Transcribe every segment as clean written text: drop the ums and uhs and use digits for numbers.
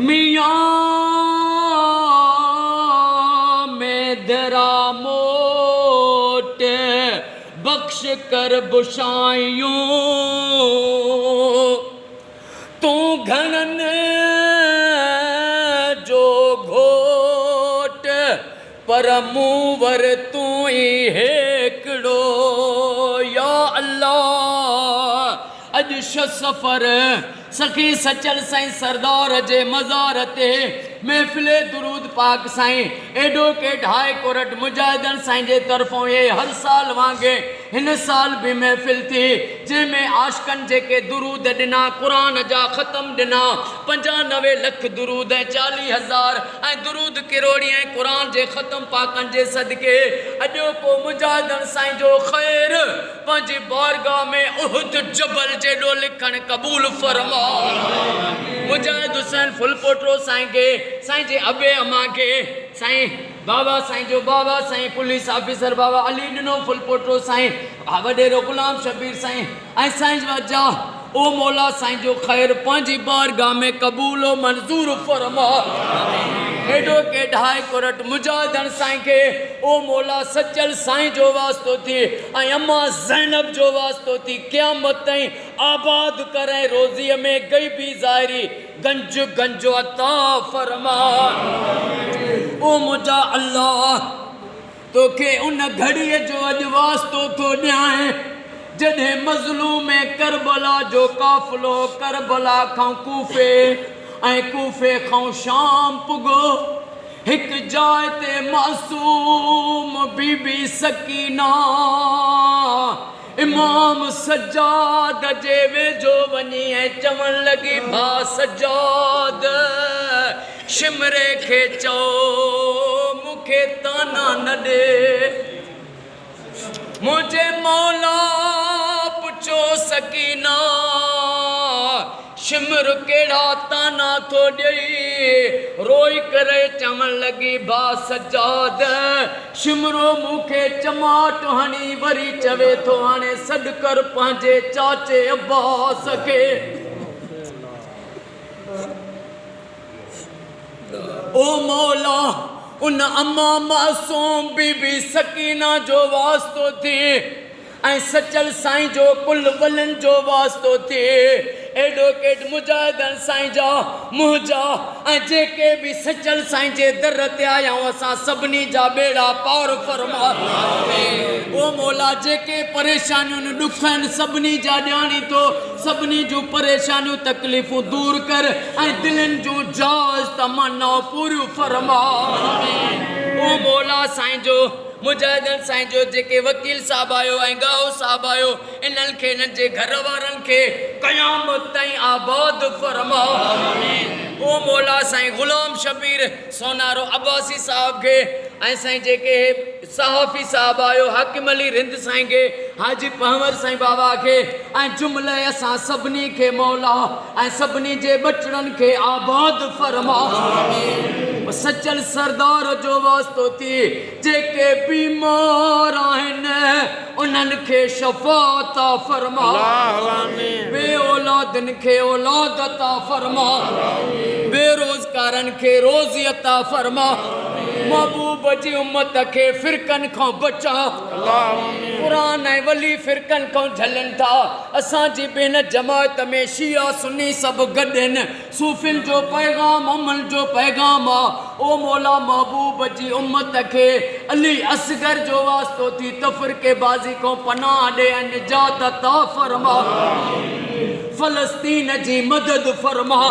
मियाँ में दरा मोट बख्श कर बुशाइयों तू घणन जो घोट पर मूवर तू ही हेकड़ो या अल्लाह। अज सफ़र सखी सचल साईं सरदार जे मज़ार ते महफ़िले दुरूद पाक साईं एडो के ढाई कोरट मुजाहिदन साईं जे तरफों ये हर साल वांगे हिन साल भी महफ़िल थी जंहिंमें आशिकन जेके दुरूद ॾिना क़ुरान जा ख़त्म ॾिना 95 लख दुरूद ऐं 40,000 ऐं दुरूद किरोड़ी ऐं क़ुरान जे ख़त्म पाकनि जे सदके अॼो को मुजाहिदन साईं जो ख़ैर पंहिंजी बारगाह में उहद जबल जेॾो लिखण क़बूल फरमा। मुजाहिद हुसैन फुलपोटरो साईं के साईं जे अबे अमा के साईं बाबा साईं जो बाबा साईं पुलिस ऑफिसर बाबा अली ॾिनो फुलपोटरो साईं वॾेरो गुलाम शबीर साईं ऐं साईं वजा ओ मौला साईं जो ख़ैर पंहिंजी बारगाह में क़बूल मंज़ूर फरमा। एडो के ढाई कोरट मुजाहिदन साईं के ओ मौला सचल साईं जो वास्तो थी ऐं अम्मा ज़ैनब जो वास्तो थी क़यामत ताईं आबाद करे रोज़ीअ में गईबी ज़ाहिरी गंज गंज अता फरमा। ओ मुंहिंजा अल्लाह तोखे उन घड़ीअ जो अॼु वास्तो थो ॾियां जॾहिं मज़लूम करबला जो काफ़िलो करबला खां कूफे ऐं कूफे खां शाम पुगो हिक जाइ ते मासूम बीबी सकीना इमाम सज्जाद जे वेझो वञी ऐं चवण लॻी भा सज्जाद शिमरे खे चओ मूंखे ताना न ॾे मुझे मौला पुछो सकीना शिमर केड़ा ताना थो ॾेई रोई करे चवण लगी भा सज्जाद शिमरो मूंखे चमाट हणी वरी चवे थो हाणे सॾ कर पंहिंजे चाचे अब्बास खे। ओ मौला उन अम्मा मासूम बीबी सकीना जो वास्तो थी ऐं सचल साईं जो कुल वलनि जो वास्तो थी एडवोकेट मुजाहिदन साईं जा मुंहिंजा ऐं जेके भी सचल साईं जे दर ते आया असां सभिनी जा बेड़ा पार फरमा। ओ मौला जेके परेशानियुनि ॾुखनि सभिनी जा ॼाणी थो सभिनी जूं परेशानियूं तकलीफ़ूं दूर कर ऐं दिलनि जूं जाज़ तमन्ना पूरियूं फरमा। ओ मौला साईं जो मुजाहिदन साईं जो जेके वकील साहब आयो ऐं गाओ साहब आयो इन्हनि खे इन्हनि जे घर वारनि खे क़यामत ताईं आबाद फरमा। ओ मौला साईं गुलाम शबीर सोनारो अब्बासी साहब खे ऐं साईं जेके सहाफ़ी साहब आयो हाकिम अली रिंद साईं खे हाजी पहवर साईं बाबा खे ऐं जुमिले असां सभिनी खे मौला ऐं सभिनी जे बचड़नि खे आबाद फरमा। सचल सरदार जो वास्तो थी जेके बीमार आहिनि उन्हनि खे शफ़ाअत फरमा बे औलादनि खे औलाद अता फरमा बेरोज़गारनि खे रोज़ी अता फरमा महबूब जी उम्मत खे फिरकनि खां बचा क़ुरान ऐं वली फिरकनि खां झलनि था असांजी बेन जमात में शिया सुन्नी सभु गॾु आहिनि सूफ़ियुनि जो पैगाम अमन जो पैगाम आहे। ओ मौला महबूब जी उम्मत खे अली असगर जो वास्तो थी तफ़रीक़े बाज़ी खां पनाह ॾे ऐं निजात अता फरमा फ़लस्तीन जी मदद फरमा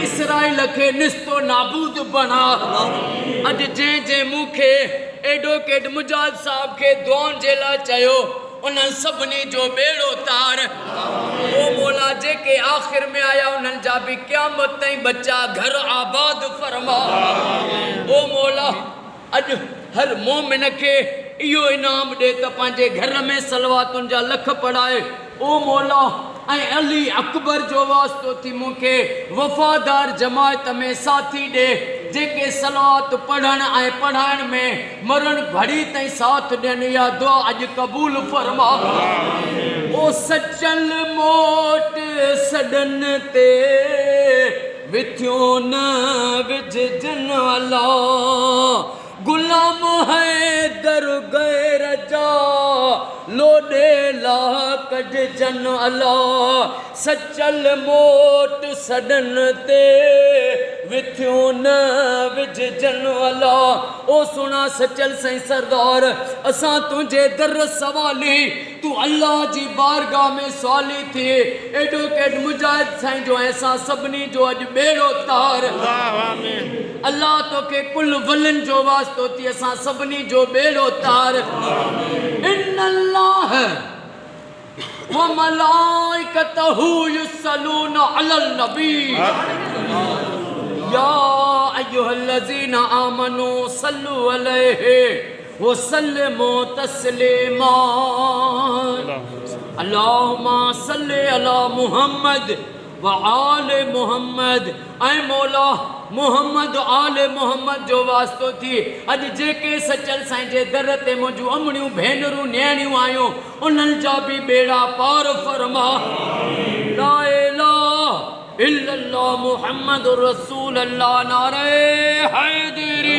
इसराइल खे निस्तो नाबूद बना। अॼु जंहिं मूंखे एडवोकेट मुजाहिद साहब खे दुआउनि जे लाइ चयो उन्हनि सभिनी जो बेड़ो तार। ओ मौला जेके आख़िर में आया उन्हनि जा भी क़यामत ताईं बच्चा घर आबाद फरमा। ओ मौला अॼु हर मोमिन खे इहो इनाम ॾे त पंहिंजे घर में सलवातुनि जा लख पढ़ाए। ओ मौला ऐं अली अकबर जो वास्तो थी मूंखे वफ़ादार जमात में साथी ॾे जेके सलवात पढ़ण ऐं पढ़ाइण में मरण घड़ी ताईं साथ ॾियनि इहा दुआ अॼु क़बूल फरमा। ओ सचल मोट सॾन ते विथियों न विझ जन अल्लाह गुलाम है दर गए रजा लोडे ला कज जन अल्लाह सचल मोट सडन ते विथियों न विझ जन अल्लाह ओ सुना सचल साईं सरदार असां तुझे दर सवाली तू अल्लाह जी बारगाह में सवाली थे एडवोकेट मुजाहिद साईं जो ऐसा सभनी जो अज बेड़ो तार अल्लाह तो के कुल वलन जो वास्तो थी असां सभनी जो बेड़ो तार इन्नल्लाह व मलाइकतहु युसल्लूना अलल नबी या अय्युहल्लज़ीना आमनू सल्लु अलैहि व सल्लिमू तस्लीमा अल्लाहुम्मा सल्लि अला मुहम्मद व आले मुहम्मद ऐ मौला मुहम्मद आले मुहम्मद जो वास्तो थी अज जेके सचल साईं जे दर ते मुंहिंजूं अमड़ियूं भेनरूं न्याणियूं आहियूं उन्हनि जा बि बेड़ा पार फरमा ला इलाहा इल्लल्लाह मुहम्मद रसूल अल्लाह नारे हैदरी